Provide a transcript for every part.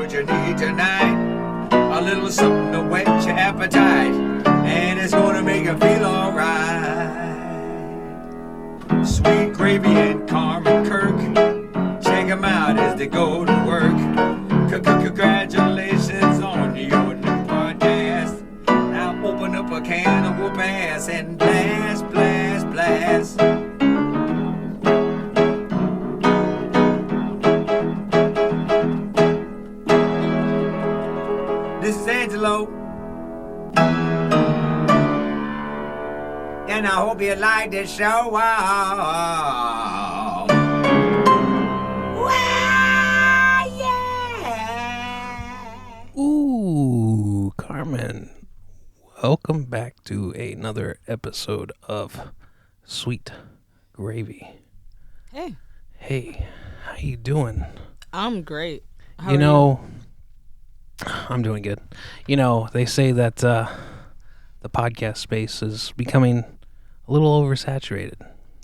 what you need tonight. A little something to whet your appetite, and it's gonna make you feel alright. Sweet Gravy and Carmen Kirk, check them out as they go to work. Congratulations on your new podcast. Now open up a can of whoop ass and blast, blast, blast. This is Angelo, and I hope you like this show. Wow. Yeah. Ooh, Carmen, welcome back to another episode of Sweet Gravy. Hey. Hey, how you doing? I'm great. How You are know, I'm doing good. You know, they say that the podcast space is becoming a little oversaturated.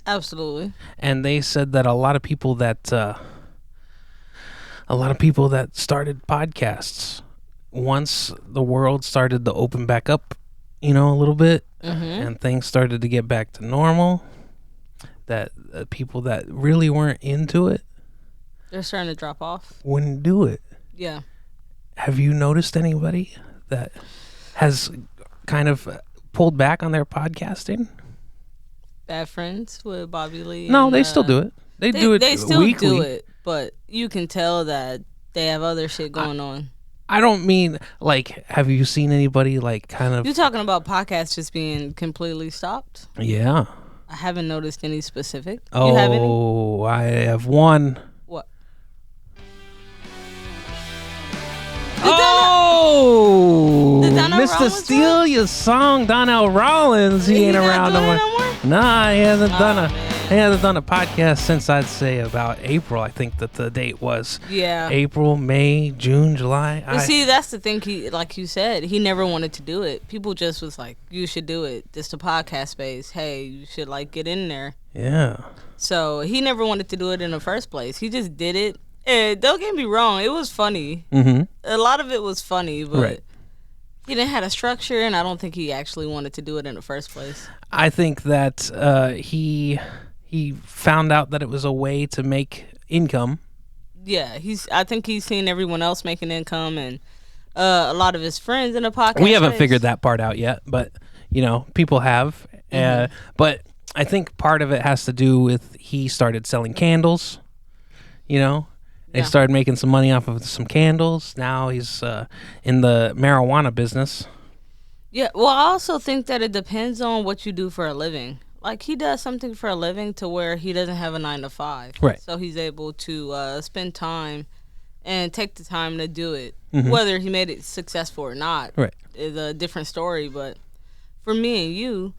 Absolutely. And they said that a lot of people that started podcasts, once the world started to open back up, you know, a little bit, and things started to get back to normal, that people that really weren't into it They're starting to drop off. wouldn't do it. Yeah. Have you noticed anybody that has kind of pulled back on their podcasting? Bad Friends with Bobby Lee. No, and, they still do it. They do it They still weekly. do it, but you can tell that they have other shit going on. I don't mean, like, have you seen anybody, like, kind of... You're talking about podcasts just being completely stopped? Yeah. I haven't noticed any specific. You have any? Oh, I have one. What? Oh, Did Donnell Mr. Rollins Steal Your Song, Donnell Rollins. He ain't not around no doing more. it no more? Nah, he hasn't done man. he hasn't done a podcast since, I'd say, about April. I think that the date was Yeah. April, May, June, July. But see, that's the thing. He, like you said, he never wanted to do it. People just was like, "You should do it. This the podcast space. Hey, you should like get in there." Yeah. So he never wanted to do it in the first place. He just did it. And don't get me wrong, it was funny. Mm-hmm. A lot of it was funny, but Right. he didn't have a structure, and I don't think he actually wanted to do it in the first place. I think that he found out that it was a way to make income. Yeah, I think he's seen everyone else making income, and a lot of his friends in the podcast. We haven't space. figured that part out yet, but you know, people have. But I think part of it has to do with he started selling candles. You know, they Yeah. started making some money off of some candles. Now he's in the marijuana business. Yeah, well, I also think that it depends on what you do for a living. Like, he does something for a living to where he doesn't have a 9 to 5. Right. So he's able to spend time and take the time to do it. Mhm. Whether he made it successful or not Right. is a different story. But for me and you,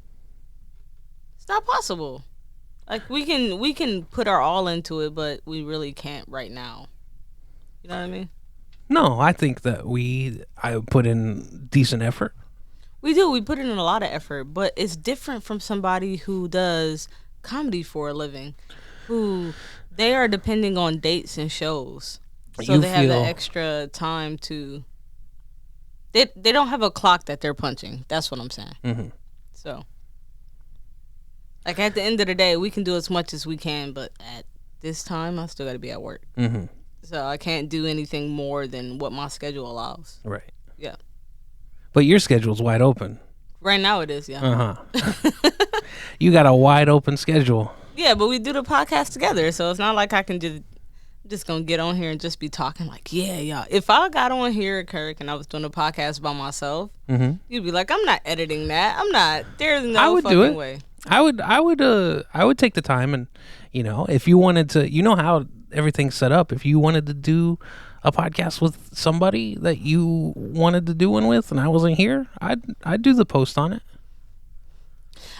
it's not possible. Like, we can put our all into it, but we really can't right now. You know what I mean? No, I think that I put in decent effort. We do. We put in a lot of effort, but it's different from somebody who does comedy for a living, who they are depending on dates and shows, so You they have the feel- extra time to. They don't have a clock that they're punching. That's what I'm saying. Mhm. So, like, at the end of the day, we can do as much as we can, but at this time, I still got to be at work, Mm-hmm. so I can't do anything more than what my schedule allows. Right. Yeah. But your schedule's wide open. Right now, it is. Yeah. Uh-huh. You got a wide open schedule. Yeah, but we do the podcast together, so it's not like I can just gonna get on here and just be talking like, yeah, y'all. If I got on here, Kirk, and I was doing a podcast by myself, you'd be like, I'm not editing that. I'm not. There's no I would fucking do it. way. I would take the time, and you know, if you wanted to, you know how everything's set up. If you wanted to do a podcast with somebody that you wanted to do one with, and I wasn't here, I'd do the post on it.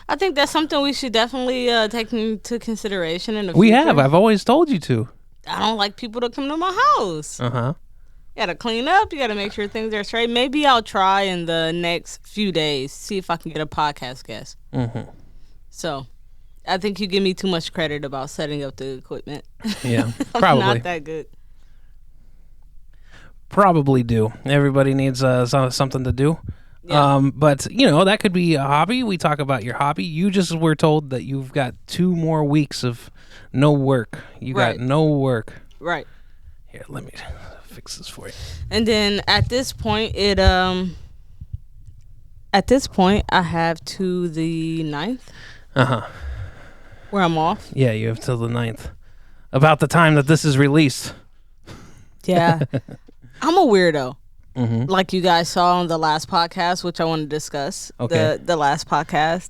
I think that's something we should definitely take into consideration in the We future. have. I've always told you to. I don't like people to come to my house. Uh-huh. You gotta clean up. You gotta make sure things are straight. Maybe I'll try in the next few days, see if I can get a podcast guest. Mm-hmm. So, I think you give me too much credit about setting up the equipment. Yeah, I'm probably. not that good. probably do. Everybody needs something to do. Yeah. But you know, that could be a hobby. We talk about your hobby. You just were told that you've got 2 more weeks of no work. You Right. got no work. Right. Here, let me fix this for you. And then at this point, I have to the 9th where I'm off. Yeah, you have till the 9th. About the time that this is released. Yeah. I'm a weirdo. Mm-hmm. Like you guys saw on the last podcast, which I want to discuss. Okay. The last podcast.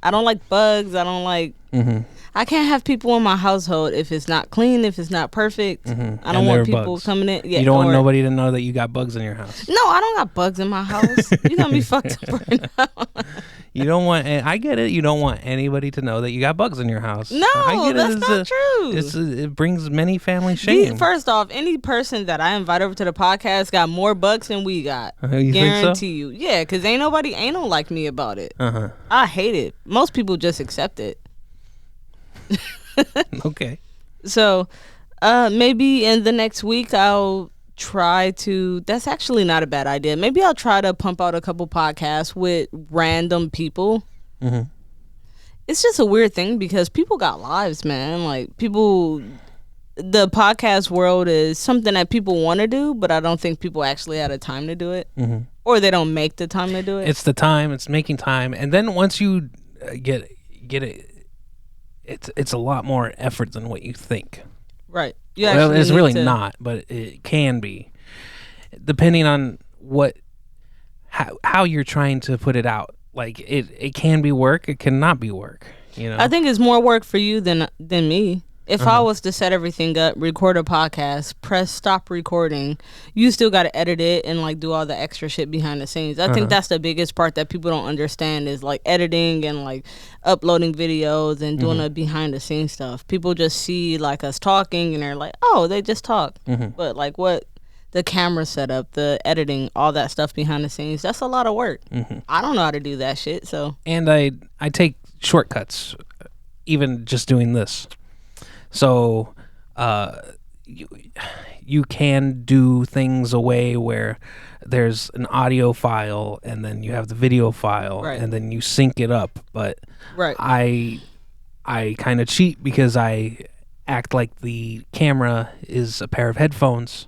I don't like bugs. I don't like. Mm-hmm. I can't have people in my household if it's not clean, if it's not perfect. Mm-hmm. I don't want people coming in. Yeah, you don't want nobody to know that you got bugs in your house. No, I don't got bugs in my house. You got me fucked up right now. You don't want. I get it. You don't want anybody to know that you got bugs in your house. No, I get that's it. not true. It brings many family shame. First off, any person that I invite over to the podcast got more bugs than we got. You Guarantee think so? you. Yeah, because ain't nobody anal like me about it. Uh-huh. I hate it. Most people just accept it. Okay. So maybe in the next week I'll try to. That's actually not a bad idea. Maybe I'll try to pump out a couple podcasts with random people. Mm-hmm. It's just a weird thing because people got lives, man. Like people, the podcast world is something that people want to do, but I don't think people actually had the time to do it, or they don't make the time to do it. It's the time. It's making time, and then once you get it, it's a lot more effort than what you think. Right. You Well, actually it's need really to- not, but it can be, depending on how you're trying to put it out. Like it can be work, it cannot be work. You know. I think it's more work for you than me. If I was to set everything up, record a podcast, press stop recording, you still got to edit it and like do all the extra shit behind the scenes. I think that's the biggest part that people don't understand is like editing and like uploading videos and doing the behind the scenes stuff. People just see like us talking and they're like, oh, they just talk. But like what the camera setup, the editing, all that stuff behind the scenes, that's a lot of work. I don't know how to do that shit. So And I take shortcuts, even just doing this. So, you can do things a way where there's an audio file and then you have the video file Right. and then you sync it up. But right. I kind of cheat because I act like the camera is a pair of headphones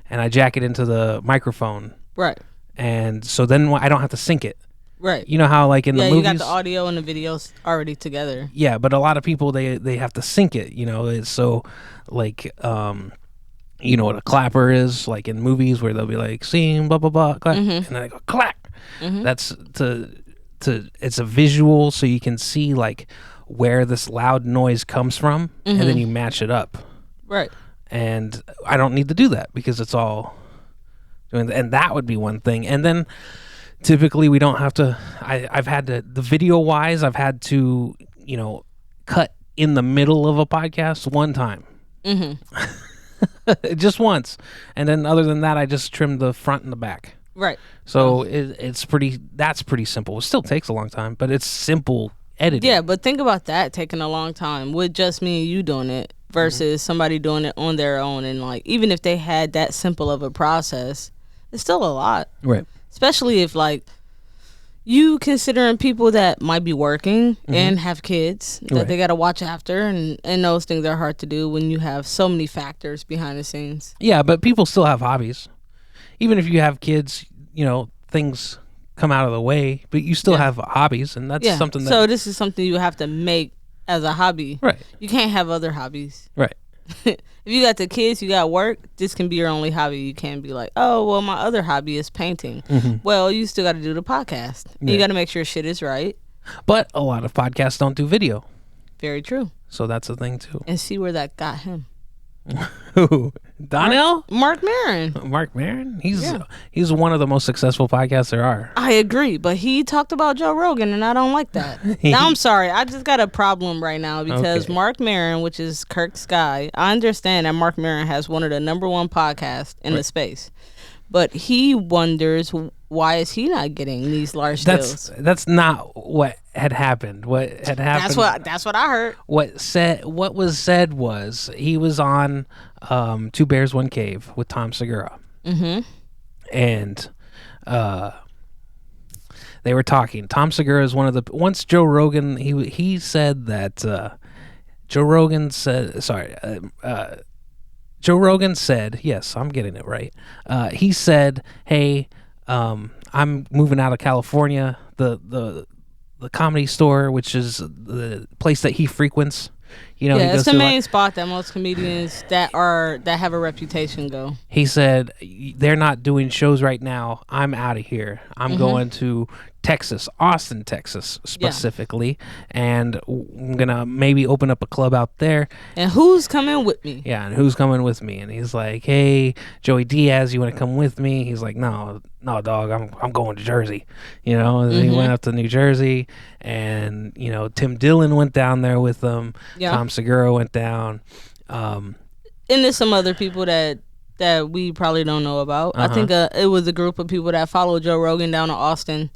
and I jack it into the microphone. Right. And so then I don't have to sync it. Right. You know how like in the movies, you got the audio and the videos already together. yeah, but a lot of people they have to sync it. You know, it's so like you know what a clapper is like in movies where they'll be like scene blah blah blah clap, and then they go clap. That's to it's a visual so you can see like where this loud noise comes from, and then you match it up. Right. And I don't need to do that because it's all doing, and that would be one thing. And then typically we don't have to. I've had to the video wise. I've had to cut in the middle of a podcast one time, just once, and then other than that, I just trimmed the front and the back. Right. So it's pretty. That's pretty simple. It still takes a long time, but it's simple editing. Yeah, but think about that taking a long time with just me and you doing it versus somebody doing it on their own. And like even if they had that simple of a process, it's still a lot. Right. Especially if like you considering people that might be working and have kids that Right. they got to watch after, and those things are hard to do when you have so many factors behind the scenes. Yeah, but people still have hobbies. Even if you have kids, things come out of the way, but you still have hobbies, and that's something that... So this is something you have to make as a hobby. Right. You can't have other hobbies. Right. If you got the kids, you got work, this can be your only hobby. You can't be like, oh, well, my other hobby is painting. Well, you still got to do the podcast. Yeah. You got to make sure shit is right. But a lot of podcasts don't do video, Very true. so that's a thing, too. And see where that got him. Who? Donnell? Mark Maron. Mark Maron? He's one of the most successful podcasts there are. I agree, but he talked about Joe Rogan, and I don't like that. Now, I'm sorry. I just got a problem right now because Okay. Mark Maron, which is Kirk's guy, I understand that Mark Maron has one of the #1 podcasts in the space, but he wonders why is he not getting these large deals. That's not what had happened. What had happened? That's what I heard. What was said was he was on Two Bears One Cave with Tom Segura, And they were talking. Tom Segura is one of the... Once Joe Rogan, he said that... Joe Rogan said... Joe Rogan said... Yes, I'm getting it right. He said, hey, I'm moving out of California. The Comedy Store, which is the place that he frequents... You know, it's the main spot that most comedians that have a reputation go. He said, they're not doing shows right now. I'm out of here. I'm going to Texas, Austin, Texas specifically, and I'm going to maybe open up a club out there. And who's coming with me? Yeah, and who's coming with me? And he's like, hey, Joey Diaz, you want to come with me? He's like, no, dog, I'm going to Jersey. You know, and he went up to New Jersey, and, you know, Tim Dillon went down there with them. Yeah. Tom Segura went down. And there's some other people that we probably don't know about. I think it was a group of people that followed Joe Rogan down to Austin.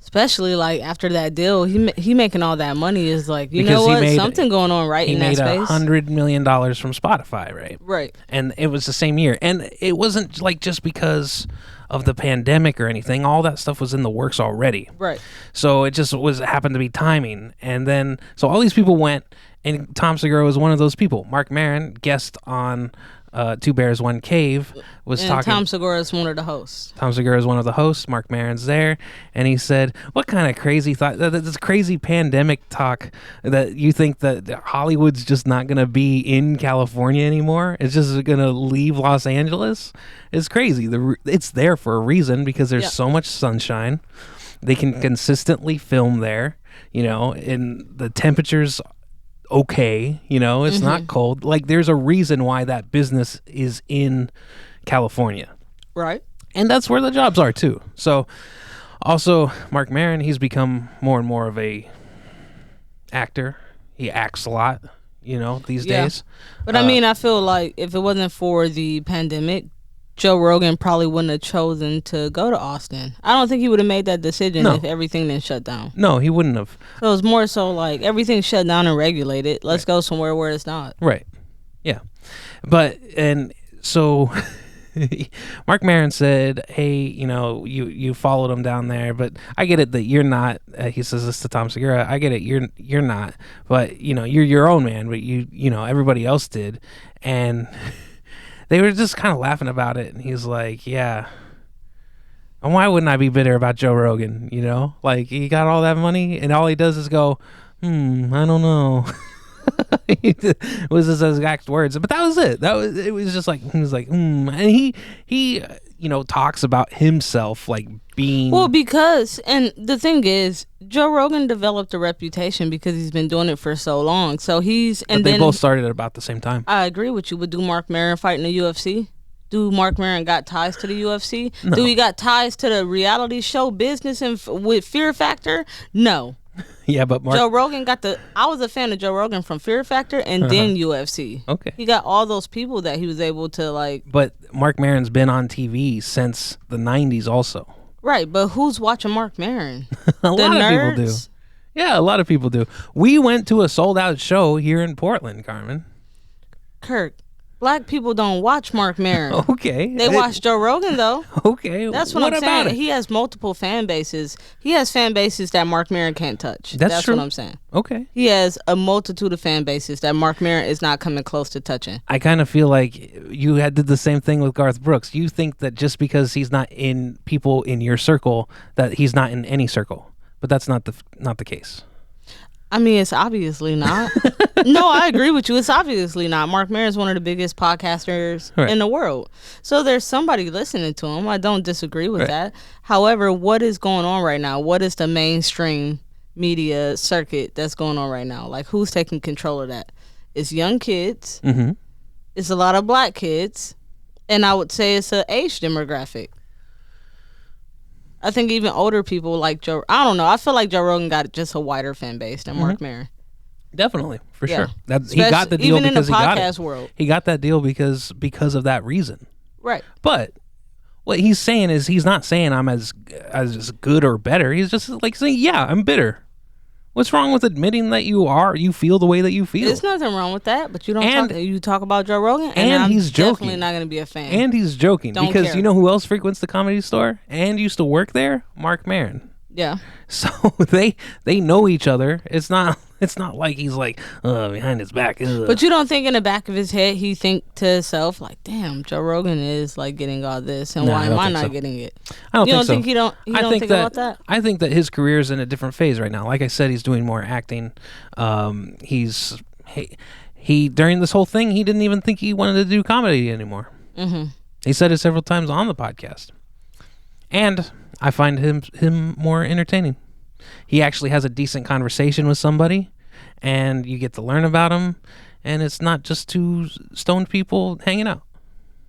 Especially like after that deal, he making all that money is like, you know what, something going on right in that space. He made $100 million from Spotify, right? Right. And it was the same year, and it wasn't like just because of the pandemic or anything. All that stuff was in the works already. Right. So it just happened to be timing, and then so all these people went, and Tom Segura was one of those people. Marc Maron, guest on Two Bears, One Cave, was talking. Tom Segura is one of the hosts. Tom Segura is one of the hosts. Marc Maron's there, and he said, "What kind of crazy thought? This crazy pandemic talk that you think that Hollywood's just not going to be in California anymore? It's just going to leave Los Angeles? It's crazy. It's there for a reason because there's so much sunshine. They can consistently film there, you know, and the temperatures." Okay, you know, it's not cold. Like, there's a reason why that business is in California, right? And that's where the jobs are too. So also Marc Maron, he's become more and more of a actor. He acts a lot, you know, these days. But I mean, I feel like if it wasn't for the pandemic, Joe Rogan probably wouldn't have chosen to go to Austin. I don't think he would have made that decision if everything didn't shut down. No, he wouldn't have. So it was more so like everything shut down and regulated. Let's go somewhere where it's not. Right. Yeah. But, and so Marc Maron said, hey, you know, you followed him down there, but I get it that you're not, he says this to Tom Segura, I get it, you're not, but, you know, you're your own man, but you know, everybody else did. And they were just kind of laughing about it, and he's like, yeah. And why wouldn't I be bitter about Joe Rogan, you know? Like, he got all that money, and all he does is go, I don't know. It was his exact words. But that was it. It was just like, he was like, And he you know, talks about himself, like, being... Well, because, and the thing is, Joe Rogan developed a reputation because he's been doing it for so long. So But they both started at about the same time. I agree with you. But do Marc Maron fight in the UFC? Do Marc Maron got ties to the UFC? No. Do he got ties to the reality show business and with Fear Factor? No. Yeah, but Joe Rogan I was a fan of Joe Rogan from Fear Factor and then UFC. Okay. He got all those people that he was able to like. But Marc Maron's been on TV since the 90s also. Right, but who's watching Marc Maron? A lot of people do. Yeah, a lot of people do. We went to a sold-out show here in Portland, Carmen. Kirk, black people don't watch Marc Maron. Okay. They watch Joe Rogan, though. Okay. That's what I'm saying. He has multiple fan bases. He has fan bases that Marc Maron can't touch. That's true. What I'm saying. Okay. He has a multitude of fan bases that Marc Maron is not coming close to touching. I kind of feel like you did the same thing with Garth Brooks. You think that just because he's not in people in your circle, that he's not in any circle. But that's not the case. I mean, it's obviously not. No, I agree with you. It's obviously not. Marc Maron is one of the biggest podcasters in the world. So there's somebody listening to him. I don't disagree with that. However, what is going on right now? What is the mainstream media circuit that's going on right now? Like, who's taking control of that? It's young kids. Mm-hmm. It's a lot of black kids. And I would say it's an age demographic. I think even older people like Joe. I don't know. I feel like Joe Rogan got just a wider fan base than Marc Maron. Definitely, for sure. He got the deal even because in the he got podcast it. world. He got that deal because of that reason. Right. But what he's saying is he's not saying I'm as good or better. He's just like saying, yeah, I'm bitter. What's wrong with admitting that you feel the way that you feel? There's nothing wrong with that, but you don't And- you talk about Joe Rogan, and I'm he's joking. definitely not going to be a fan. And he's joking Don't because care. you know who else frequents the Comedy Store and used to work there? Mark Maron. yeah. So they know each other. It's not like he's like behind his back. Ugh. But you don't think in the back of his head he think to himself like, "Damn, Joe Rogan is like getting all this, and No, why I am don't I think not so. getting it?" I don't You think don't so. think he don't think about that? I think that his career is in a different phase right now. Like I said, he's doing more acting. He during this whole thing, he didn't even think he wanted to do comedy anymore. Mm-hmm. He said it several times on the podcast, and I find him more entertaining. He actually has a decent conversation with somebody, and you get to learn about him, and it's not just two stoned people hanging out.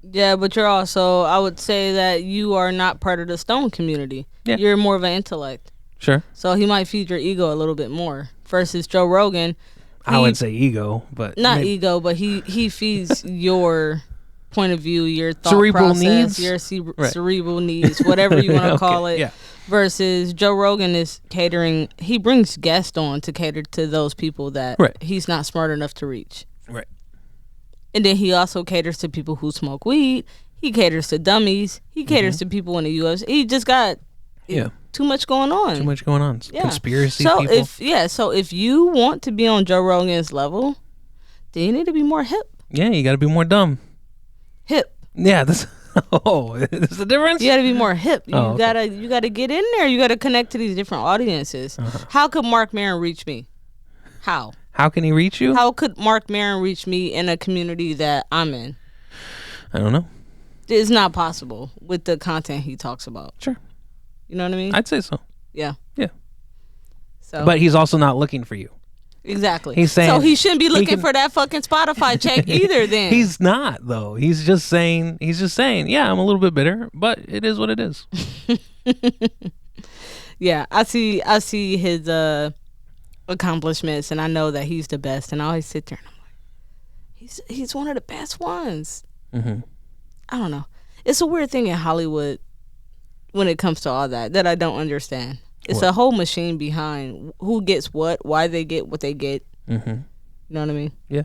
Yeah, but you're also, I would say that you are not part of the Stone community. Yeah. You're more of an intellect. Sure, So he might feed your ego a little bit more versus Joe Rogan. I would say ego, but Not maybe- ego, but he feeds your point of view, your thought Cerebral process, needs? your Right. cerebral needs, whatever you want to Okay, call it. yeah. Versus Joe Rogan is catering. He brings guests on to cater to those people that Right. he's not smart enough to reach. Right. And then he also caters to people who smoke weed. He caters to dummies. He caters to people in the UFC. He just got Yeah. too much going on. Too much going on. Yeah. Conspiracy So people. so if you want to be on Joe Rogan's level, then you need to be more hip. Yeah, you got to be more dumb. Hip. Yeah, this. Oh, is the difference? You got to be more hip. You Oh, okay. gotta get in there. You gotta connect to these different audiences. How could Mark Maron reach me? How? How can he reach you? How could Mark Maron reach me in a community that I'm in? I don't know. It's not possible with the content he talks about. Sure, You know what I mean? I'd say so. Yeah. Yeah, So but he's also not looking for you. exactly. he's saying so he shouldn't be he looking can- for that fucking Spotify check either. Then He's not though. He's just saying. Yeah, I'm a little bit bitter, but it is what it is. yeah. I see his accomplishments, and I know that he's the best. And I always sit there and I'm like, he's one of the best ones. hmm I don't know. It's a weird thing in Hollywood when it comes to all that I don't understand. It's What? a whole machine behind who gets what, why they get what they get. hmm You know what I mean? Yeah.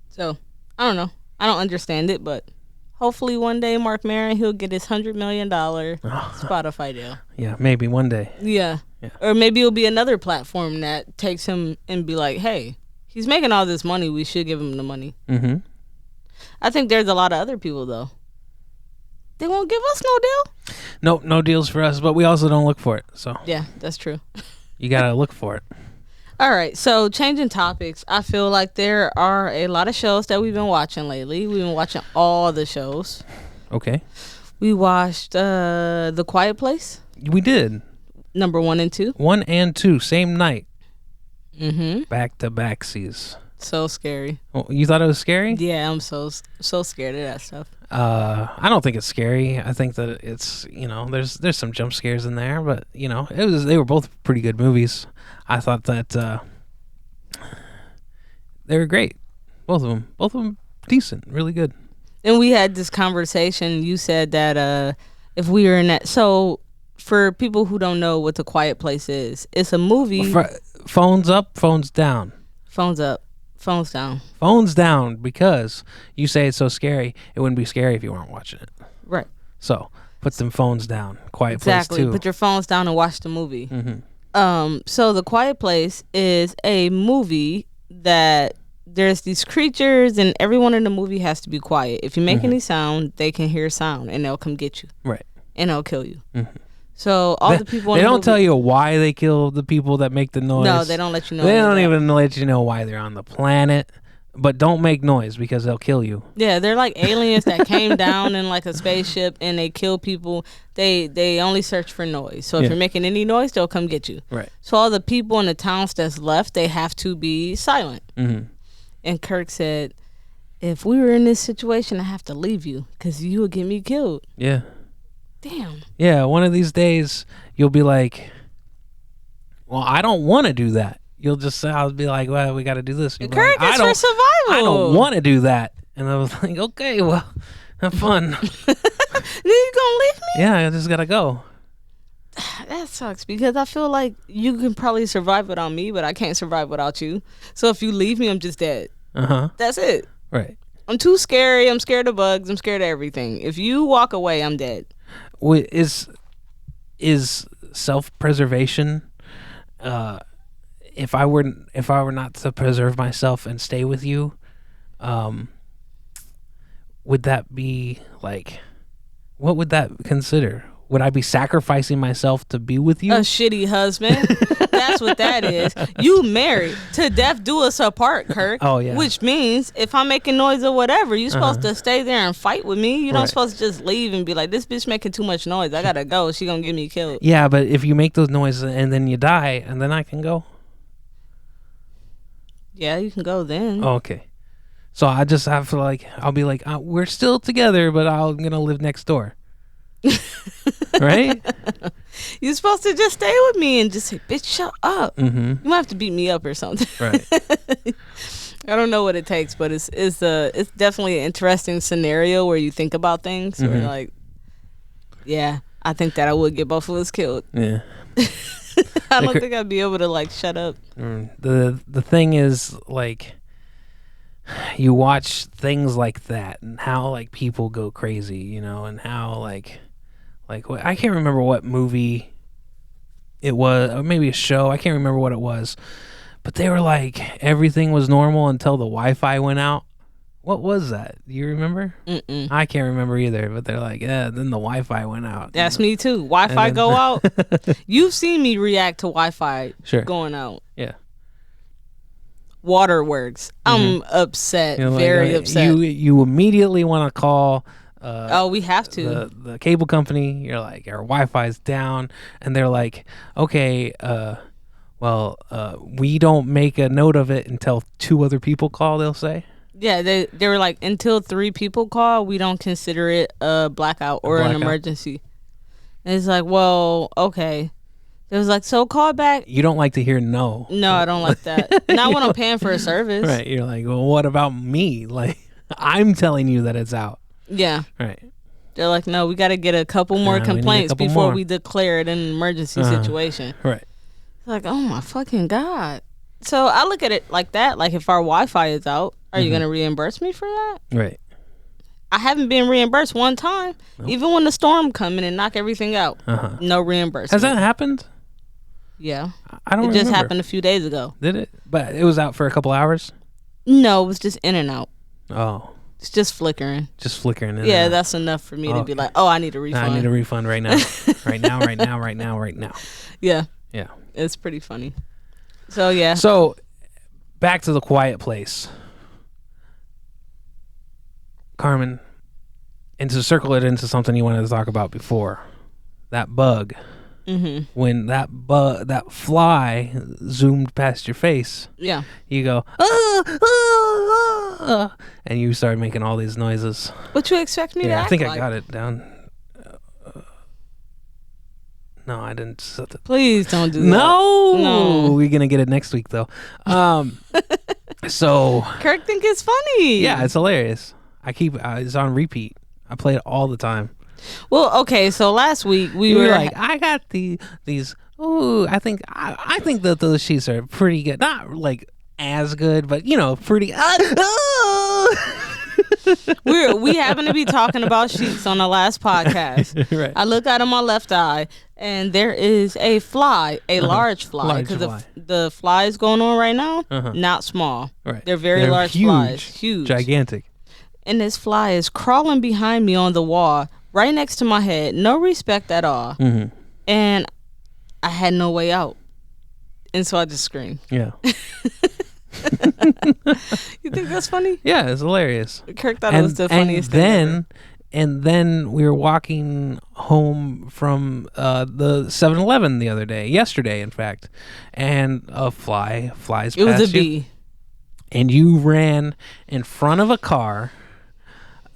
So, I don't know. I don't understand it, but hopefully one day Mark Maron, he'll get his $100 million Spotify deal. Yeah, maybe one day. Yeah. Yeah. Or maybe it'll be another platform that takes him and be like, hey, he's making all this money. We should give him the money. hmm I think there's a lot of other people, though. They won't give us no deal? Nope, no deals for us, but we also don't look for it. So Yeah, that's true. you gotta look for it. All right, so changing topics, I feel like there are a lot of shows that we've been watching lately. We've been watching all the shows. Okay, We watched The Quiet Place, we did number 1 and 2. 1 and 2 same night, Mm-hmm. back to backsies. So scary. Oh, you thought it was scary? Yeah, I'm so scared of that stuff. I don't think it's scary. I think that it's there's some jump scares in there, but they were both pretty good movies. I thought that they were great, both of them decent, really good. And we had this conversation. You said that if we were in that, so for people who don't know what The Quiet Place is, it's a movie. Phones up, phones down. Phones up, phones down. Phones down, because you say it's so scary. It wouldn't be scary if you weren't watching it. Right. So put them phones down. Quiet Exactly. Place 2. Put your phones down and watch the movie. Mm-hmm. So The Quiet Place is a movie that there's these creatures, and everyone in the movie has to be quiet. If you make any sound, they can hear sound, and they'll come get you, Right. and they'll kill you. Mm-hmm. So all the people in They the don't movie, tell you why they kill the people that make the noise. No, they don't let you know. They any of don't that. even let you know why they're on the planet. But don't make noise because they'll kill you. Yeah, they're like aliens that came down in like a spaceship and they kill people. They only search for noise. So if Yeah. you're making any noise, they'll come get you. Right. So all the people in the towns that's left, they have to be silent. Mm-hmm. And Kirk said, if we were in this situation, I have to leave you because you would get me killed. Yeah. Damn. Yeah, one of these days you'll be like, well, I don't want to do that. You'll just say, I'll be like, well, we got to do this. You'll be Kirk, like, it's for survival. I don't want to do that. And I was like, okay, well, have fun. Then you gonna leave me? Yeah, I just got to go. That sucks because I feel like you can probably survive without me, but I can't survive without you. So if you leave me, I'm just dead. That's it. Right. I'm too scary. I'm scared of bugs. I'm scared of everything. If you walk away, I'm dead. Is self-preservation? If I were not to preserve myself and stay with you, would that be like? What would that consider? Would I be sacrificing myself to be with you? A shitty husband. That's what that is. You married. To death do us apart, Kirk. Oh, yeah. Which means if I'm making noise or whatever, you're supposed to stay there and fight with me. You're not supposed to just leave and be like, this bitch making too much noise. I gotta go. She gonna get me killed. Yeah, but if you make those noises and then you die, and then I can go. Yeah, you can go then. Oh, okay. So I just have to I'll be like, we're still together, but I'm gonna live next door. Right? You're supposed to just stay with me and just say, bitch, shut up. Mm-hmm. You might have to beat me up or something. Right. I don't know what it takes, but it's definitely an interesting scenario where you think about things. Where you're like, yeah, I think that I would get both of us killed. Yeah. I don't think I'd be able to shut up. The thing is you watch things like that and how people go crazy, and how I can't remember what movie it was, or maybe a show. I can't remember what it was, but they were everything was normal until the Wi-Fi went out. What was that? Do you remember? Mm-mm. I can't remember either, but they're yeah, then the Wi-Fi went out. That's me too. Wi-Fi go out. You've seen me react to Wi-Fi going out. Yeah. Waterworks. I'm upset. Very upset. You immediately want to call we have to. The cable company. You're our Wi-Fi's down, and they're okay, we don't make a note of it until 2 other people call, they'll say. Yeah, they were until 3 people call, we don't consider it a blackout or an emergency. And it's well, okay. It was so call back. You don't like to hear no. No, I don't like that. Not when I'm paying for a service. Right. You're well, what about me? I'm telling you that it's out. Yeah. Right. They're no, we got to get a couple more complaints before we declare it an emergency situation. Right. It's oh my fucking God. So I look at it like that. If our Wi-Fi is out, are you going to reimburse me for that? Right. I haven't been reimbursed one time. Nope. Even when the storm come in and knock everything out. No reimbursement. Has that happened? Yeah. I don't remember. It just happened a few days ago. Did it? But it was out for a couple hours? No, it was just in and out. Oh. It's just flickering. Just flickering in. Yeah, that's enough for me to be I need a refund. I need a refund right now. right now. Yeah. Yeah. It's pretty funny. So, yeah. So, back to The Quiet Place. Carmen, and to circle it into something you wanted to talk about before, that bug. Mm-hmm. When that fly zoomed past your face, yeah, you go, and you start making all these noises. What you expect me to act I think like? I got it down. No, I didn't. Please don't do that. No, we're gonna get it next week though. So Kirk think it's funny. Yeah, it's hilarious. It's on repeat. I play it all the time. Well, okay, so last week we were I got these. Ooh, I think that those sheets are pretty good. Not as good, but pretty. We happen to be talking about sheets on the last podcast. Right. I look out of my left eye, and there is a fly, a large fly, because the flies going on right now, not small. Right. They're very large huge, flies, huge, gigantic. And this fly is crawling behind me on the wall, right next to my head. No respect at all. Mm-hmm. And I had no way out, and so I just screamed. Yeah. You think that's funny? Yeah, it's hilarious. Kirk thought it was the funniest thing ever. And then we were walking home from the 7-Eleven yesterday, in fact, and a fly flies past you. It was a bee. And you ran in front of a car.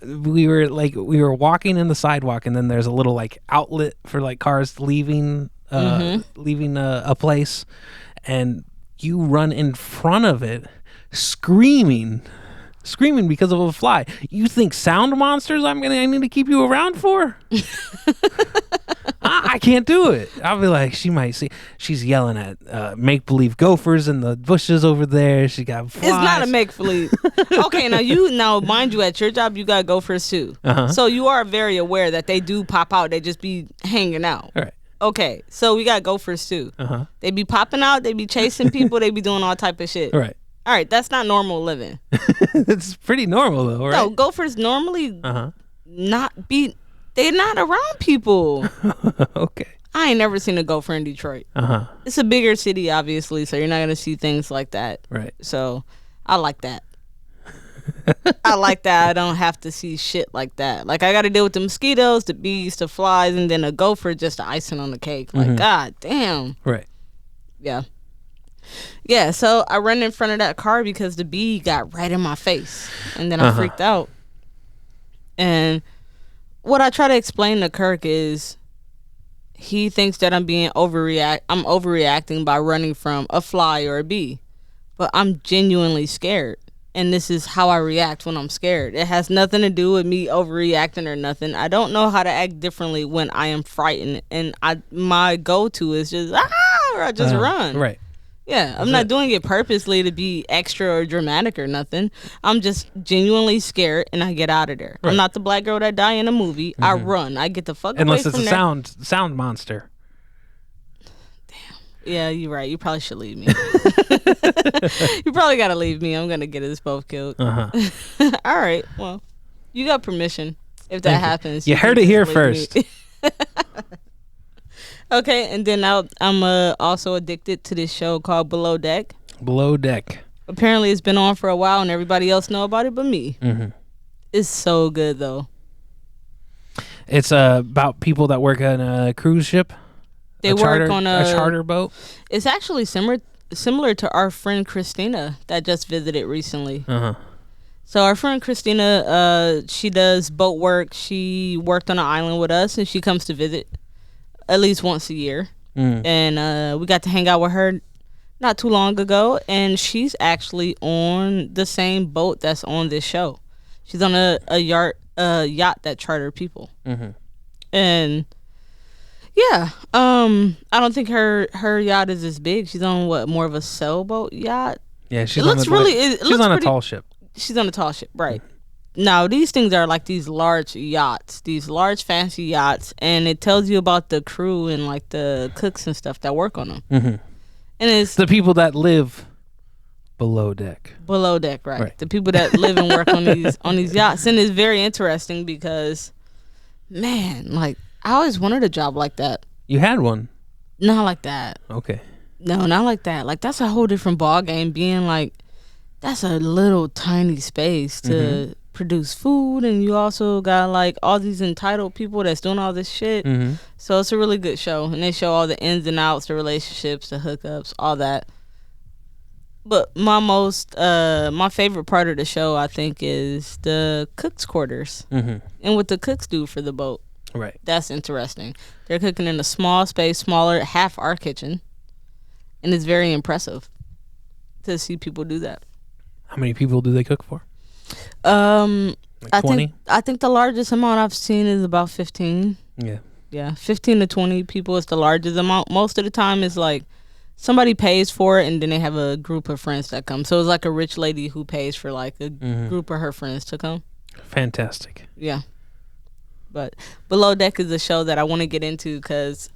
We were walking in the sidewalk, and then there's a little outlet for cars leaving a place, and you run in front of it, screaming because of a fly. You think Sound Monsters I need to keep you around for? I can't do it. I'll be like, she might see. She's yelling at make believe gophers in the bushes over there. She got flies. It's not a make believe. Okay, now mind you, at your job you got gophers too. So you are very aware that they do pop out. They just be hanging out. All right. Okay, so we got gophers too. They be popping out. They be chasing people. They be doing all type of shit. All right. All right, that's not normal living. It's pretty normal though, right? No, gophers normally they're not around people. Okay. I ain't never seen a gopher in Detroit. It's a bigger city, obviously, so you're not gonna see things like that. Right. So I like that. I like that. I don't have to see shit like that. Like, I got to deal with the mosquitoes, the bees, the flies, and then a gopher just the icing on the cake. Like, god damn. Right. Yeah. Yeah, so I ran in front of that car because the bee got right in my face. And then I freaked out. And what I try to explain to Kirk is he thinks that I'm overreacting by running from a fly or a bee. But I'm genuinely scared. And this is how I react when I'm scared. It has nothing to do with me overreacting or nothing. I don't know how to act differently when I am frightened. And my go-to is just, or I just run. Right. Yeah, I'm not doing it purposely to be extra or dramatic or nothing. I'm just genuinely scared and I get out of there. Right. I'm not the black girl that die in a movie. I run. I get the fuck Unless away from there. Unless it's a sound monster. Yeah, you're right. You probably should leave me. You probably got to leave me. I'm going to get us both killed. All right. Well, you got permission if that happens. You heard it here first. Okay, and then I'm also addicted to this show called Below Deck. Below Deck. Apparently it's been on for a while and everybody else know about it but me. It's so good, though. It's about people that work on a cruise ship. They work on a charter boat. It's actually similar to our friend Christina that just visited recently. So our friend Christina, she does boat work. She worked on an island with us, and she comes to visit at least once a year. And we got to hang out with her not too long ago, and she's actually on the same boat that's on this show. She's on a yacht that charter people. And yeah, I don't think her yacht is as big. She's on more of a sailboat yacht. Yeah, she's on a tall ship. She's on a tall ship, right? Now these things are like these large yachts, these large fancy yachts, and it tells you about the crew and like the cooks and stuff that work on them. And it's the people that live below deck. Below deck, right? The people that live and work on these yachts, and it's very interesting because, man, like I always wanted a job like that. You had one? Not like that. Okay. No, not like that. Like that's a whole different ball game. Being like, that's a little tiny space to produce food, and you also got like all these entitled people that's doing all this shit. So it's a really good show, and they show all the ins and outs, the relationships, the hookups, all that. But my favorite part of the show, I think, is the cooks' quarters and what the cooks do for the boat. Right. That's interesting. They're cooking in a small space, smaller, half our kitchen, and it's very impressive to see people do that. How many people do they cook for? Like 20? I think the largest amount I've seen is about 15. Yeah, 15 to 20 people is the largest amount. Most of the time it's like somebody pays for it and then they have a group of friends that come. So it's like a rich lady who pays for like a group of her friends to come. Fantastic. Yeah. But Below Deck is a show that I want to get into because,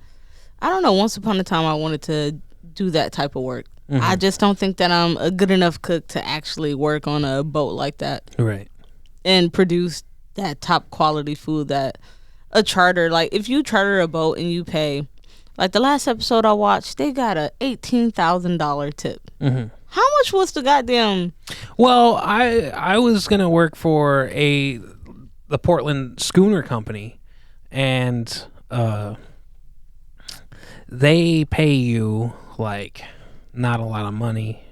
I don't know, once upon a time I wanted to do that type of work. I just don't think that I'm a good enough cook to actually work on a boat like that. Right. And produce that top quality food that a charter, like if you charter a boat and you pay, like the last episode I watched, they got a $18,000 tip. How much was the goddamn? Well, I was gonna work for the Portland Schooner Company, and they pay you like not a lot of money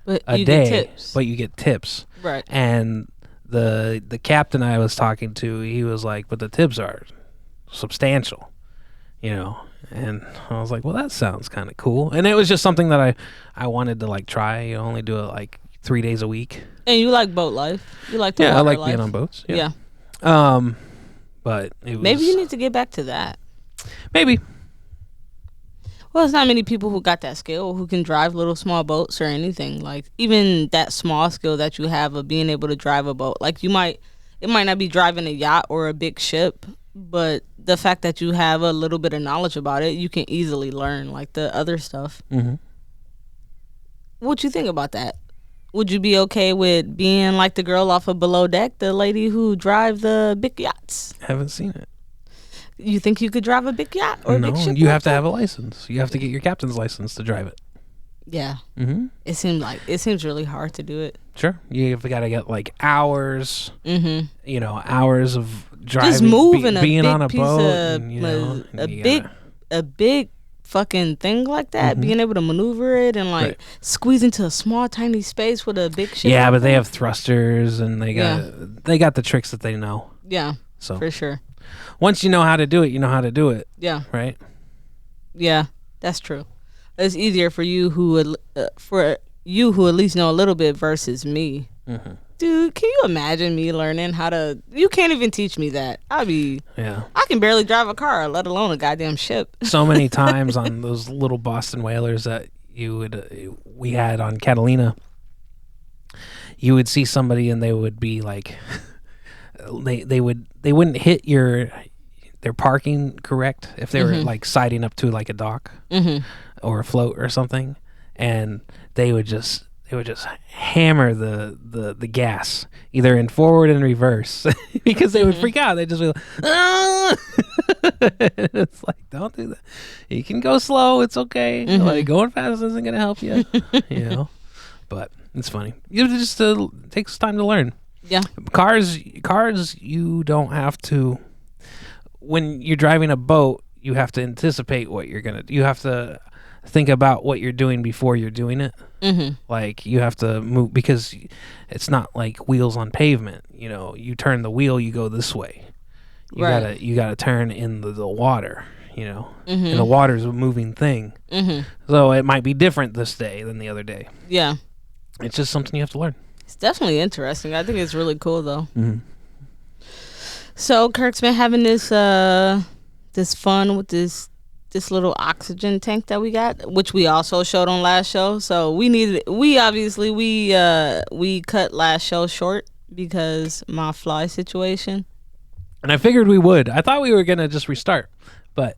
a day, but you get tips. Right. And the captain I was talking to, he was like, but the tips are substantial, you know. And I was like, well, that sounds kind of cool. And it was just something that I wanted to like try. You only do it like 3 days a week. And you like boat life. You like the water I like life. being on boats. Yeah. But it was, maybe you need to get back to that. Maybe. Well, it's not many people who got that skill who can drive little small boats or anything. Like even that small skill that you have of being able to drive a boat. Like it might not be driving a yacht or a big ship, but the fact that you have a little bit of knowledge about it, you can easily learn like the other stuff. Mm-hmm. What you think about that? Would you be okay with being like the girl off of Below Deck, the lady who drive the big yachts? Haven't seen it. You think you could drive a big yacht or a No, big ship? you like have to that? have a license. You have to get your captain's license to drive it. Yeah. Mm-hmm. It seems really hard to do it. Sure. You've got to get like hours, Mm-hmm. Hours of driving, Just moving being a big on a piece boat. of And, a big fucking thing like that, being able to maneuver it and like Right. squeeze into a small tiny space with a big ship. Yeah, like but they that. have thrusters and they got the tricks that they know. Yeah, So for sure. once you know how to do it, you know how to do it, Yeah, right? yeah, that's true. It's easier for you who at least know a little bit versus me. Mm-hmm. Dude, can you imagine me learning how to? You can't even teach me that. Yeah. I can barely drive a car, let alone a goddamn ship. So many times on those little Boston whalers that we had on Catalina, you would see somebody and they would be like, they wouldn't hit their parking correct if they were like siding up to like a dock or a float or something, and they would just hammer the gas either in forward and reverse because they would freak out. They just be like, ah! It's like, don't do that. You can go slow. It's okay. Like going fast isn't gonna help you. But it's funny. You just takes time to learn. Yeah. Cars. You don't have to. When you're driving a boat, you have to anticipate what you're gonna. You have to think about what you're doing before you're doing it. Like you have to move because it's not like wheels on pavement. You turn the wheel, you go this way. You gotta turn in the water. And the water's a moving thing. So it might be different this day than the other day. Yeah. It's just something you have to learn. It's definitely interesting. I think it's really cool though. So Kirk's been having this fun with this little oxygen tank that we got, which we also showed on last show. So we cut last show short because my fly situation. And I figured we would. I thought we were gonna just restart, but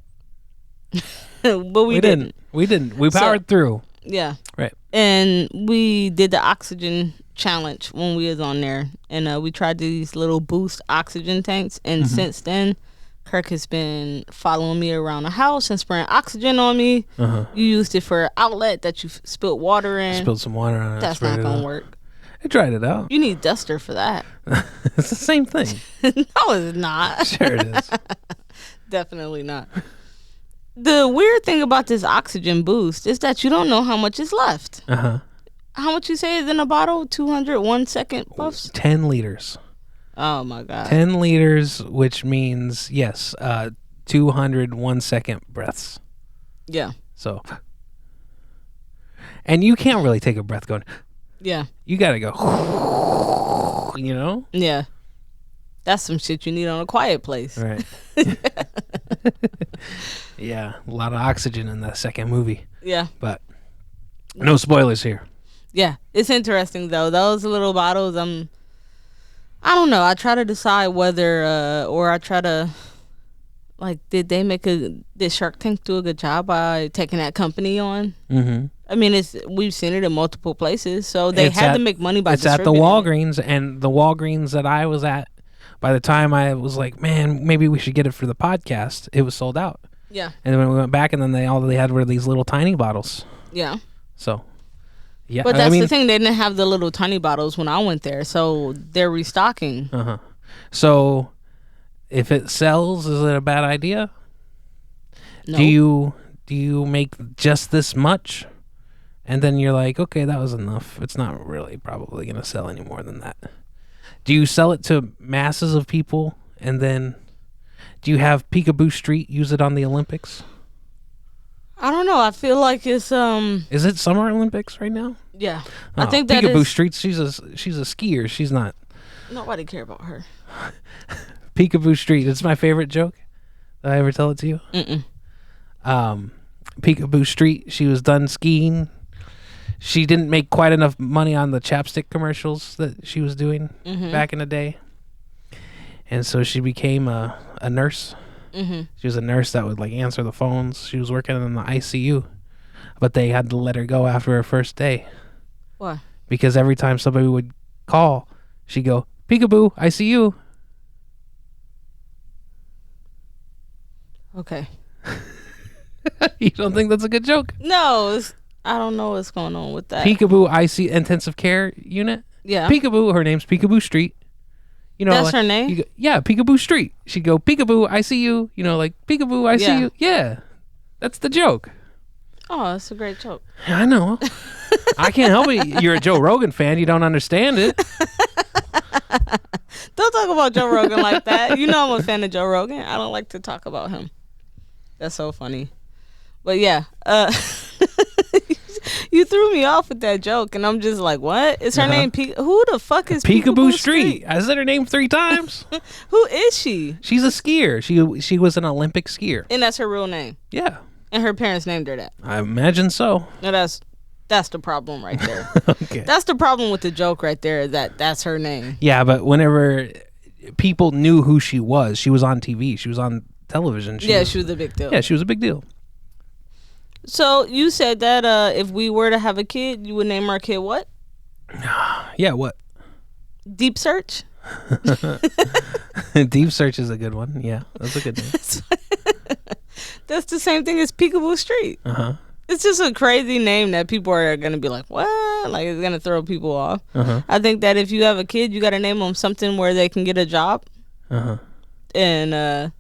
But we didn't. We didn't. We powered through. Yeah. Right. And we did the oxygen challenge when we was on there, and we tried these little boost oxygen tanks, and since then Kirk has been following me around the house and spraying oxygen on me. You used it for an outlet that you spilled water in. Spilled some water on it. That's not gonna work. I tried it out. You need duster for that. It's the same thing. No, it's not. Sure it is. Definitely not. The weird thing about this oxygen boost is that you don't know how much is left. How much you say is in a bottle? 201 second puffs? 10 liters. Oh my god. 10 liters, which means, yes, 201 second breaths. Yeah. So, and you can't really take a breath going, Yeah. you gotta go, Yeah. That's some shit you need on a quiet place. Right. Yeah, a lot of oxygen in that second movie. Yeah. But no spoilers here. Yeah. It's interesting though. Those little bottles, I don't know. I try to decide whether or I try to did Shark Tank do a good job by taking that company on? I mean, we've seen it in multiple places, so they had to make money by It's at the distributing it. Walgreens, and the Walgreens that I was at, by the time I was like, man, maybe we should get it for the podcast, it was sold out. Yeah. And then when we went back, and then all they had were these little tiny bottles. Yeah. So, yeah. But that's the thing. They didn't have the little tiny bottles when I went there, so they're restocking. So, if it sells, is it a bad idea? No. Do you make just this much? And then you're like, okay, that was enough. It's not really probably going to sell any more than that. Do you sell it to masses of people? And then do you have Peekaboo Street use it on the Olympics? I don't know. I feel like it's Is it Summer Olympics right now? yeah. I think that Peekaboo is Street. She's a skier. She's not. nobody care about her. Peekaboo Street. It's my favorite joke. Did I ever tell it to you? Mm-mm. Peekaboo Street. She was done skiing. She didn't make quite enough money on the chapstick commercials that she was doing back in the day. And so she became a nurse. Mm-hmm. She was a nurse that would like answer the phones. She was working in the ICU. But they had to let her go after her first day. Why? Because every time somebody would call, she'd go, "Peekaboo, ICU." Okay. You don't think that's a good joke? No, I don't know what's going on with that. Peekaboo IC intensive care unit. Yeah. Peekaboo. Her name's Peekaboo Street. You know, That's her name? you go, yeah, Peekaboo Street. She'd go, "Peekaboo, I see you." You know, like Peekaboo, I see you. Yeah, that's the joke. Oh, that's a great joke. I know. I can't help it. You're a Joe Rogan fan. You don't understand it. Don't talk about Joe Rogan like that. You know I'm a fan of Joe Rogan. I don't like to talk about him. That's so funny. But yeah, you threw me off with that joke, and I'm just like, what? Is her name who the fuck is Peekaboo Street. I said her name 3 times. Who is she? She's a skier. She was an Olympic skier. And that's her real name. Yeah. And her parents named her that. I imagine so. No, that's the problem right there. Okay. That's the problem with the joke right there, that's her name. Yeah, but whenever people knew who she was on TV. She was on television. She was a big deal. Yeah, she was a big deal. So you said that if we were to have a kid, you would name our kid what? Yeah, what? Deep Search? Deep Search is a good one. Yeah, that's a good name. That's the same thing as Peekaboo Street. Uh-huh. It's just a crazy name that people are going to be like, what? Like, it's going to throw people off. Uh-huh. I think that if you have a kid, you got to name them something where they can get a job. Uh-huh. And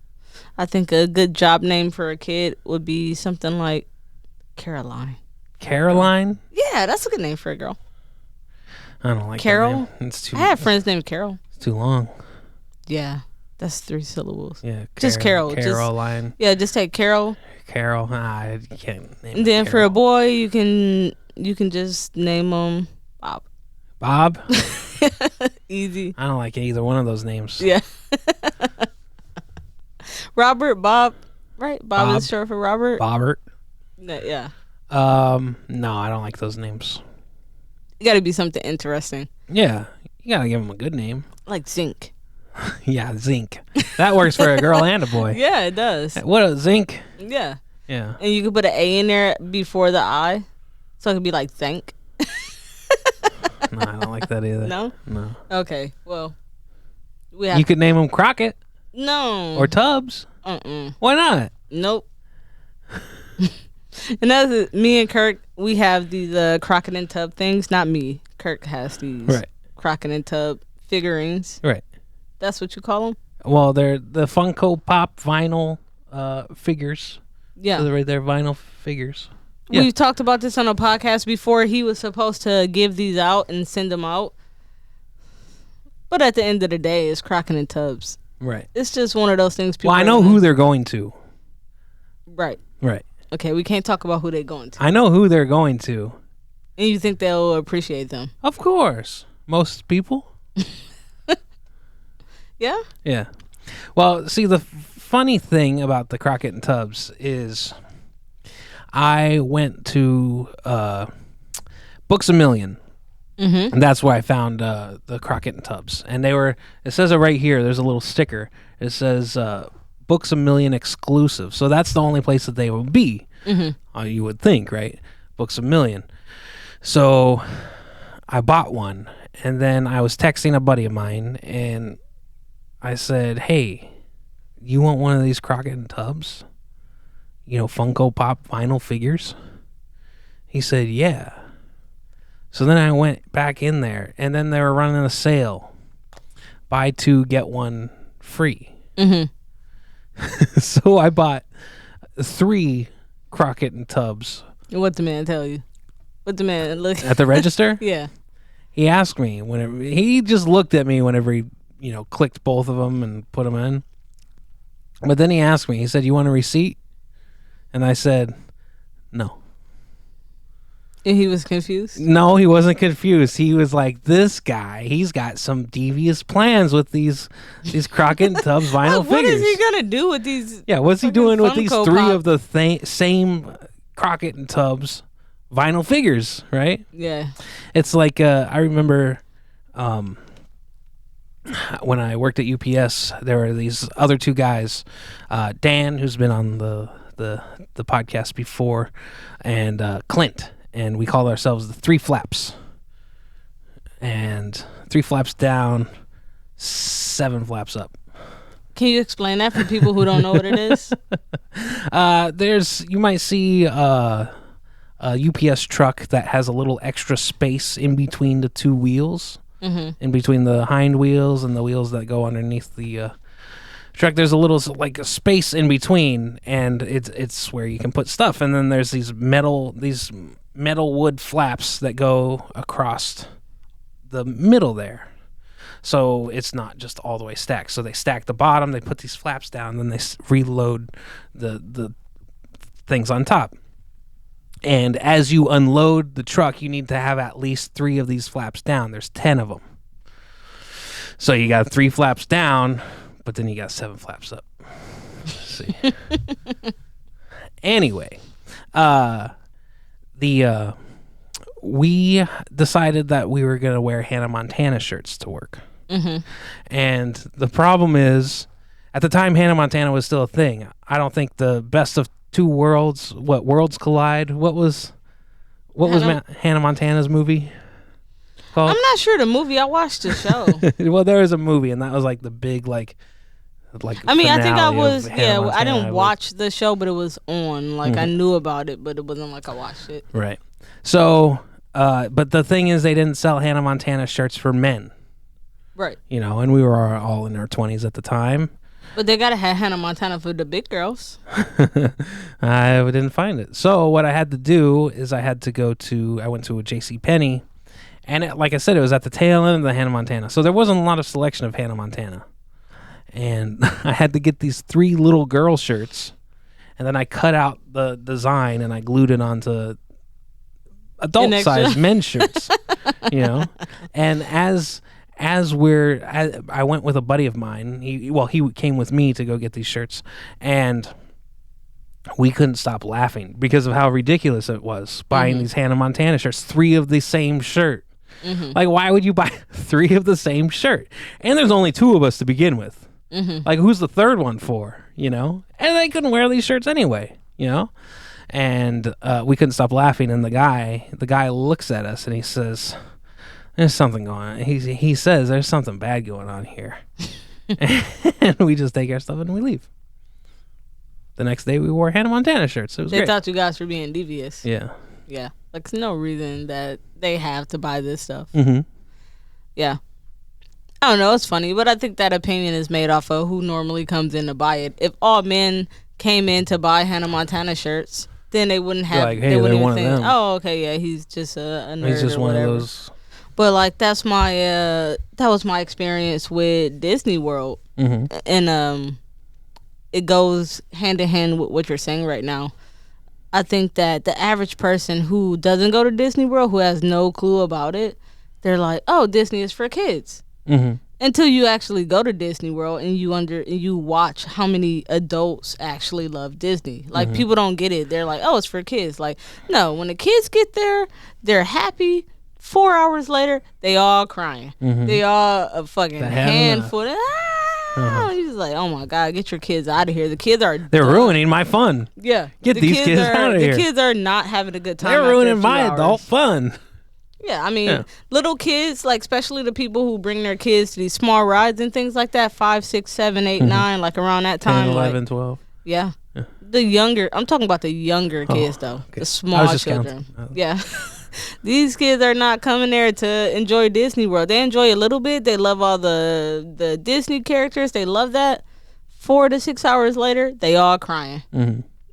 I think a good job name for a kid would be something like Caroline. Caroline? Yeah, that's a good name for a girl. I don't like Carol. that name. It's too. I have friends named Carol. It's too long. Yeah, that's 3 syllables. Yeah, just Carol. Caroline. Just take Carol. Carol. I can't name. And then Carol. for a boy, you can just name him Bob. Bob. Easy. I don't like either one of those names. Yeah. Robert, Bob, right? Bob is short for Robert. Bobbert. Yeah. No, I don't like those names. You got to be something interesting. Yeah, you gotta give them a good name. Like Zinc. Yeah, Zinc. That works for a girl and a boy. Yeah, it does. What a Zinc. Yeah. Yeah. And you could put an A in there before the I, so it could be like Thank. No, I don't like that either. No? No. Okay, well, we have You could name them Crockett no. or Tubbs. Why not? Nope. And that's me and Kirk. We have these Crockett and Tubb things. Not me. Kirk has these Crockett and Tubb figurines. Right. That's what you call them? Well, they're the Funko Pop vinyl figures. Yeah. So they're vinyl figures. Yeah. We've talked about this on a podcast before. He was supposed to give these out and send them out. But at the end of the day, it's Crockett and Tubbs. Right. It's just one of those things people... Well, I know who they're going to. Right. Right. Okay, we can't talk about who they're going to. I know who they're going to. And you think they'll appreciate them? Of course. Most people. Yeah? Yeah. Well, see, the funny thing about the Crockett and Tubbs is I went to Books A Million. Mm-hmm. And that's where I found the Crockett and Tubbs. And they were, it says it right here. There's a little sticker. It says Books A Million exclusive. So that's the only place that they would be. Mm-hmm. You would think, right? Books A Million. So I bought one. And then I was texting a buddy of mine. And I said, hey, you want one of these Crockett and Tubbs? You know, Funko Pop vinyl figures? He said, yeah. So then I went back in there, and then they were running a sale. Buy 2, get 1 free. Mm-hmm. So I bought 3 Crockett and Tubbs. What'd the man tell you? What the man look At the register? Yeah. He asked me whenever, he just looked at me whenever he, clicked both of them and put them in. But then he asked me, he said, you want a receipt? And I said, no. And he was confused? No, he wasn't confused. He was like, this guy, he's got some devious plans with these Crockett and Tubbs vinyl What figures. is he going to do with these? Yeah, what's he fucking doing with these Funko three Pop? of the same Crockett and Tubbs vinyl figures, right? Yeah. It's like, I remember when I worked at UPS, there were these other two guys, Dan, who's been on the podcast before, and Clint, and we called ourselves the Three Flaps. And 3 flaps down, 7 flaps up. Can you explain that for people who don't know what it is? You might see a UPS truck that has a little extra space in between the two wheels, in between the hind wheels and the wheels that go underneath the truck. There's a little like a space in between, and it's where you can put stuff. And then there's these metal wood flaps that go across the middle there. So it's not just all the way stacked. So they stack the bottom, they put these flaps down, then they reload the things on top. And as you unload the truck, you need to have at least 3 of these flaps down. There's 10 of them. So you got 3 flaps down, but then you got 7 flaps up. See. Anyway, we decided that we were going to wear Hannah Montana shirts to work. And the problem is, at the time Hannah Montana was still a thing. I don't think the best of 2 worlds, Worlds Collide, what was Hannah Montana's movie called? I'm not sure the movie. I watched the show. Well, there was a movie, and that was like the big like I mean, I think I finale was, of Hannah I Montana. didn't watch the show, but it was on. Like, I knew about it, but it wasn't like I watched it. Right. So, but the thing is, they didn't sell Hannah Montana shirts for men. Right. You know, and we were all in our 20s at the time. But they got to have Hannah Montana for the big girls. I didn't find it. So what I had to do is I went to a JCPenney, and like I said, it was at the tail end of the Hannah Montana. So there wasn't a lot of selection of Hannah Montana. And I had to get these 3 little girl shirts, and then I cut out the design and I glued it onto adult-sized men's shirts, you know? And I went with a buddy of mine. He came with me to go get these shirts, and we couldn't stop laughing because of how ridiculous it was buying these Hannah Montana shirts, 3 of the same shirt. Like, why would you buy 3 of the same shirt? And there's only 2 of us to begin with. Like, who's the third one for, you know? And they couldn't wear these shirts anyway, you know? And we couldn't stop laughing, and the guy looks at us and he says, there's something going on. He says there's something bad going on here. And we just take our stuff and we leave. The next day we wore Hannah Montana shirts. It was They great. thought you guys were being devious. Yeah. Yeah. Like, there's no reason that they have to buy this stuff. Mm-hmm. Yeah. I don't know. It's funny, but I think that opinion is made off of who normally comes in to buy it. If all men came in to buy Hannah Montana shirts, then they wouldn't have. Like, hey, they wouldn't they're even one of think, them. oh, okay, yeah, he's just a nerd. He's just or one whatever. of those. But like, that was my experience with Disney World, and it goes hand in hand with what you're saying right now. I think that the average person who doesn't go to Disney World, who has no clue about it, they're like, "Oh, Disney is for kids." Until you actually go to Disney World and you watch how many adults actually love Disney. Like, people don't get it. They're like, "Oh, it's for kids." Like, no, when the kids get there, they're happy. 4 hours later, they all crying. They all a fucking handful. You're just like, oh my God, get your kids out of here. The kids are They're ruining my fun. Yeah. Get these kids out of here. The kids are not having a good time. They're after ruining a few my hours. adult fun. Yeah, I mean, little kids, like, especially the people who bring their kids to these small rides and things like that, 5, 6, 7, 8, 9, like around that 10, time. 11, like, 12. Yeah. The younger, I'm talking about the younger kids, though. Okay. The I small was just children. counting. Yeah. These kids are not coming there to enjoy Disney World. They enjoy a little bit. They love all the Disney characters. They love that. 4 to 6 hours later, they all crying.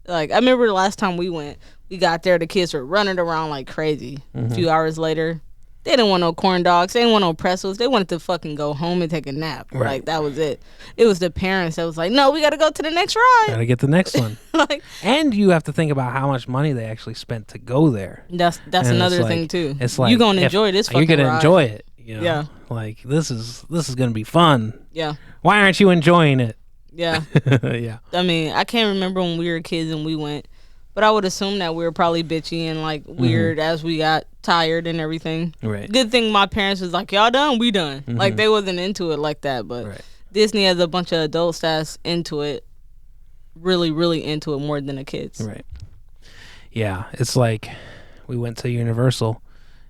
Like, I remember the last time we went, we got there, the kids were running around like crazy. A few hours later, They didn't want no corn dogs. They didn't want no pretzels. They wanted to fucking go home and take a nap. Right. Like, that was it. It was the parents that was like, no, we got to go to the next ride. Gotta get the next one. Like, And you have to think about how much money they actually spent to go there. that's And another it's thing, like- too. It's like you going to if- enjoy this fucking You're gonna ride. enjoy it. You know? Yeah. Like this is gonna be fun. Yeah. Why aren't you enjoying it? Yeah. Yeah. I mean, I can't remember when we were kids and we went, but I would assume that we were probably bitchy and like weird as we got tired and everything. Right. Good thing my parents was like, y'all done? We done. Like, they wasn't into it like that, but Right. Disney has a bunch of adults that's into it, really, really into it more than the kids. Right. Yeah. It's like we went to Universal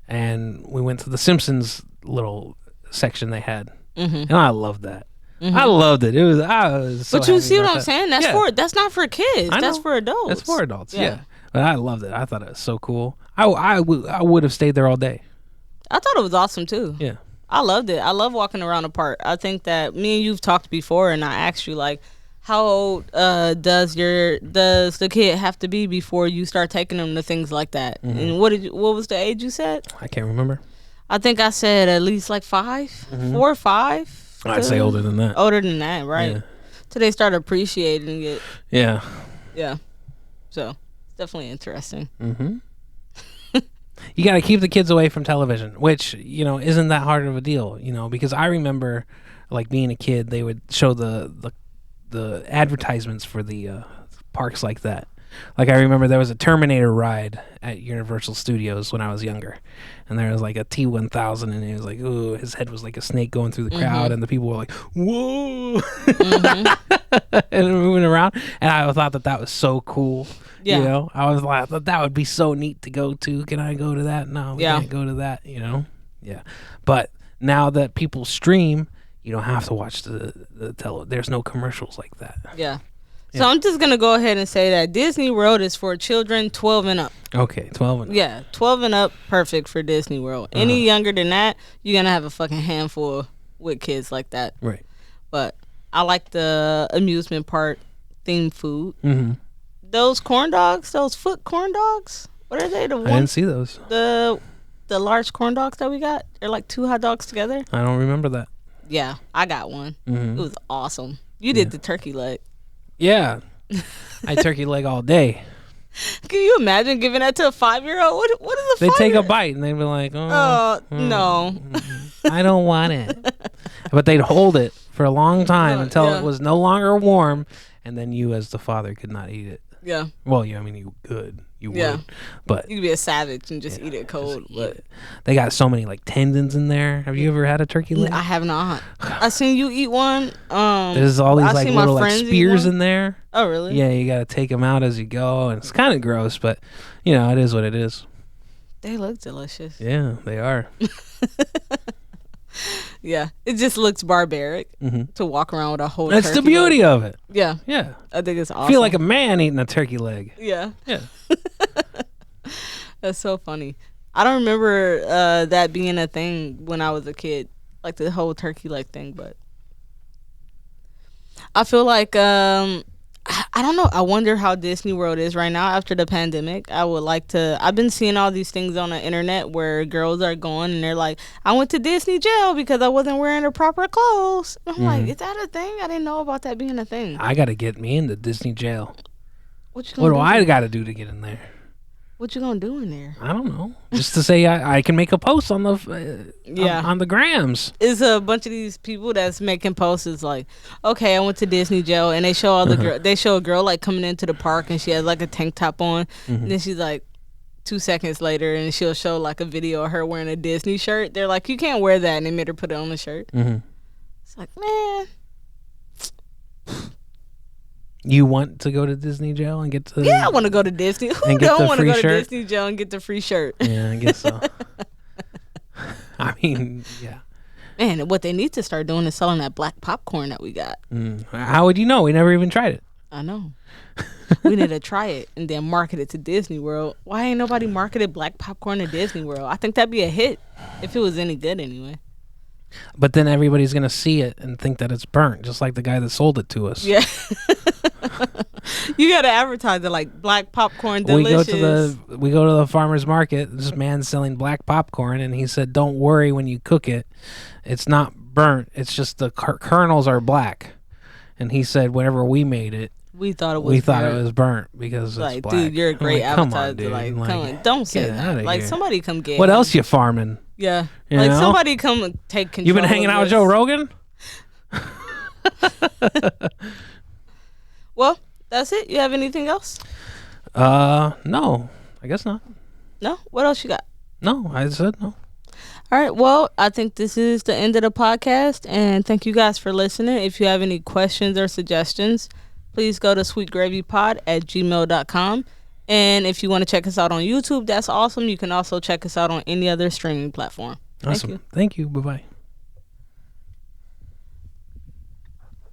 and we went to the Simpsons little section they had. And I loved that. I loved it. I was so But you happy see what about I'm that. saying? That's Yeah. that's not for kids. I That's know. for adults. That's for adults. Yeah. Yeah. But I loved it. I thought it was so cool. I would have stayed there all day. I thought it was awesome too. Yeah. I loved it. I love walking around the park. I think that me and you've talked before, and I asked you like, how old does the kid have to be before you start taking them to things like that? And what was the age you said? I can't remember. I think I said at least like 5, 4 or 5. I'd say older than that. Older than that, right? Yeah. Till they start appreciating it. Yeah. Yeah. So it's definitely interesting. You got to keep the kids away from television, which, isn't that hard of a deal, because I remember like being a kid, they would show the advertisements for the parks like that. Like I remember there was a Terminator ride at Universal Studios when I was younger, and there was like a T-1000, and it was like, ooh, his head was like a snake going through the crowd, and the people were like, whoa, and moving around, and I thought that was so cool. Yeah. I was like, that would be so neat to go to. Can I go to that? No, we Yeah. can't go to that. Yeah. But now that people stream, you don't have to watch the tele. There's no commercials like that. Yeah. So I'm just gonna go ahead and say that Disney World is for children 12 and up. Okay, 12 and up. Yeah, 12 and up, perfect for Disney World. Any younger than that, you're gonna have a fucking handful with kids like that. Right. But I like the amusement park themed food. Mm-hmm. Those corn dogs, those foot corn dogs. What are they? The I didn't see those. the large corn dogs that we got. They're like 2 hot dogs together. I don't remember that. Yeah, I got one. Mhm. It was awesome. You did the turkey leg. Yeah. I turkey leg all day. Can you imagine giving that to a 5-year-old? What is a They 5-year-old? take a bite and they'd be like, oh, No. I don't want it. But they'd hold it for a long time until Yeah. it was no longer warm, and then you as the father could not eat it. Yeah. Well, yeah, I mean, you could. You Yeah. would. But You could be a savage and just eat it cold. eat But it. They got so many like tendons in there. Have you ever had a turkey leg? I have not. I seen you eat one. There's all these I like seen my little like friends eat spears one. in there. Oh, really? Yeah, you got to take them out as you go, and it's kind of gross, but it is what it is. They look delicious. Yeah, they are. Yeah. It just looks barbaric Mhm. to walk around with a whole That's the turkey beauty leg. of it. Yeah. Yeah, I think it's awesome. I feel like a man eating a turkey leg. Yeah. Yeah. That's so funny. I don't remember that being a thing when I was a kid, like the whole turkey leg thing, but I feel like I don't know. I wonder how Disney World is right now after the pandemic. I've been seeing all these things on the internet where girls are going and they're like, I went to Disney jail because I wasn't wearing the proper clothes. I'm like, is that a thing? I didn't know about that being a thing. I got to get me into Disney jail. What you What gonna do do? I got to do to get in there? What you gonna do in there? I don't know. Just to say I can make a post on the Yeah. on the grams. It's a bunch of these people that's making posts. It's like, okay, I went to Disney jail, and they show all the girl. They show a girl like coming into the park, and she has like a tank top on, and then she's like, 2 seconds later, and she'll show like a video of her wearing a Disney shirt. They're like, you can't wear that, and they made her put it on the shirt. Mm-hmm. It's like, man, You want to go to Disney jail and get to? yeah, I want to go to Disney. Who And get don't the want to free go to shirt? Disney jail and get the free shirt? Yeah, I guess so. I mean, yeah. Man, what they need to start doing is selling that black popcorn that we got. How would you know? We never even tried it. I know. We need to try it and then market it to Disney World. Why ain't nobody marketed black popcorn to Disney World? I think that'd be a hit if it was any good anyway. But then everybody's gonna see it and think that it's burnt, just like the guy that sold it to us. Yeah. You gotta advertise it like black popcorn delicious. We go to the farmer's market. This man's selling black popcorn, and he said, "Don't worry when you cook it. It's not burnt. It's just the kernels are black." And he said, "Whenever we made it, we thought it was burnt because like, it's black." dude, you're a great come on, advertiser. dude. Like, come on, don't say that. Like, somebody come get. What him. else you farming? Yeah, You like know? somebody come and take control. You been hanging out with Joe Rogan? Well, that's it. You have anything else? No, I guess not. No. What else you got? No, I said no. All right. Well, I think this is the end of the podcast, and thank you guys for listening. If you have any questions or suggestions, please go to sweetgravypod@gmail.com. And if you want to check us out on YouTube, that's awesome. You can also check us out on any other streaming platform. Awesome. Thank you. Thank you. Bye-bye.